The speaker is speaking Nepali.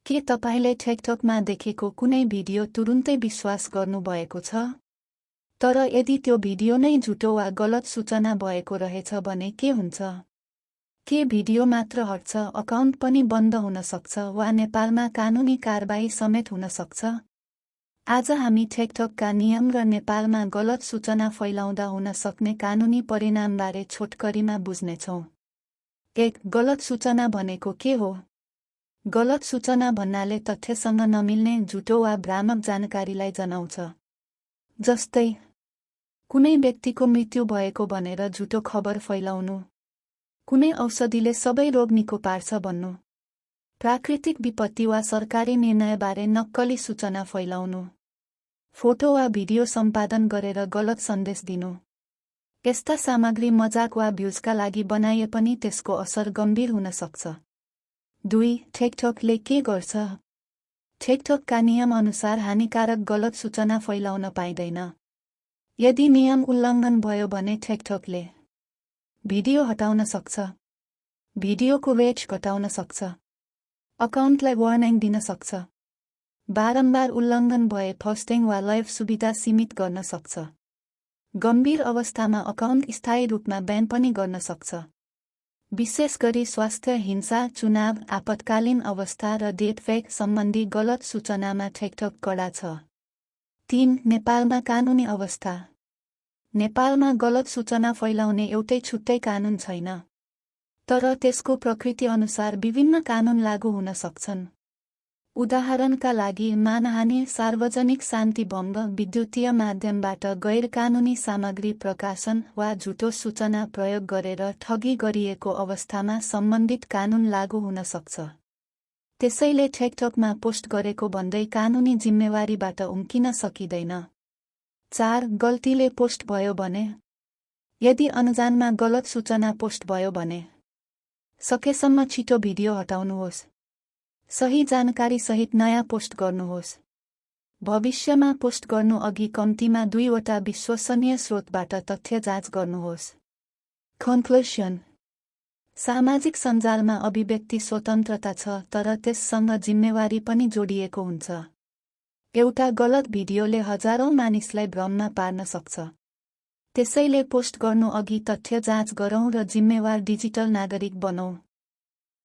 के तपाईले टिकटकमा देखेको कुनै भिडियो तुरुन्तै विश्वास गर्नुभएको छ? तर यदि त्यो भिडियो नै झुटो वा गलत सूचना भएको रहेछ भने के हुन्छ? के भिडियो मात्र हट्छ, अकाउन्ट पनि बन्द हुन सक्छ वा नेपालमा कानुनी कारबाही समेत हुन सक्छ? आज हामी टिकटकका नियम र नेपालमा गलत सूचना फैलाउँदा हुन सक्ने कानुनी परिणामबारे छोटकरीमा बुझ्नेछौँ। 1. गलत सूचना भनेको के हो? गलत सूचना भन्नाले तथ्यसँग नमिल्ने झुटो वा भ्रामक जानकारीलाई जनाउँछ। जस्तै कुनै व्यक्तिको मृत्यु भएको भनेर झुटो खबर फैलाउनु, कुनै औषधिले सबै रोग निको पार्छ भन्नु, प्राकृतिक विपत्ति वा सरकारी निर्णयबारे नक्कली सूचना फैलाउनु, फोटो वा भिडियो सम्पादन गरेर गलत सन्देश दिनु। यस्ता सामग्री मजाक वा भ्युजका लागि बनाइए पनि त्यसको असर गम्भीर हुन सक्छ। 2. टिकटकले के गर्छ? टिकटकका नियम अनुसार हानिकारक गलत सूचना फैलाउन पाइँदैन। यदि नियम उल्लङ्घन भयो भने टिकटकले भिडियो हटाउन सक्छ, भिडियोको रेट घटाउन सक्छ, अकाउन्टलाई वार्निङ दिन सक्छ, बारम्बार उल्लङ्घन भए पोस्टिङ वा लाइभ सुविधा सीमित गर्न सक्छ। गम्भीर अवस्थामा अकाउन्ट स्थायी रूपमा ब्यान पनि गर्न सक्छ। विशेष गरी स्वास्थ्य, हिंसा, चुनाव, आपतकालीन अवस्था र डेटफेक सम्बन्धी गलत सूचनामा टिकटक कडा छ। 3. नेपालमा कानुनी अवस्था। नेपालमा गलत सूचना फैलाउने एउटै छुट्टै कानुन छैन, तर त्यसको प्रकृति अनुसार विभिन्न कानुन लागू हुन सक्छन्। उदाहरणका लागि मानहानि, सार्वजनिक शान्ति भङ्ग, विद्युतीय माध्यमबाट गैर-कानुनी सामग्री प्रकाशन वा झुटो सूचना प्रयोग गरेर ठगी गरिएको अवस्थामा सम्बन्धित कानुन लागू हुन सक्छ। त्यसैले टिकटकमा पोस्ट गरेको भन्दै कानुनी जिम्मेवारीबाट उम्किन सकिँदैन। 4. गल्तीले पोस्ट भयो भने? यदि अनजानमा गलत सूचना पोस्ट भयो भने सकेसम्म छिटो भिडियो हटाउनुहोस्। सही जानकारी सहित नयाँ पोस्ट गर्नुहोस्। भविष्यमा पोस्ट गर्नु अघि कम्तीमा 2 वटा विश्वसनीय स्रोतबाट तथ्य जाँच गर्नुहोस्। कन्क्लुजन: सामाजिक सञ्जालमा अभिव्यक्ति स्वतन्त्रता छ, तर त्यससँग जिम्मेवारी पनि जोडिएको हुन्छ। एउटा गलत भिडियोले हजारौं मानिसलाई भ्रममा पार्न सक्छ। त्यसैले पोस्ट गर्नु अघि तथ्य जाँच गरौँ र जिम्मेवार डिजिटल नागरिक बनौँ।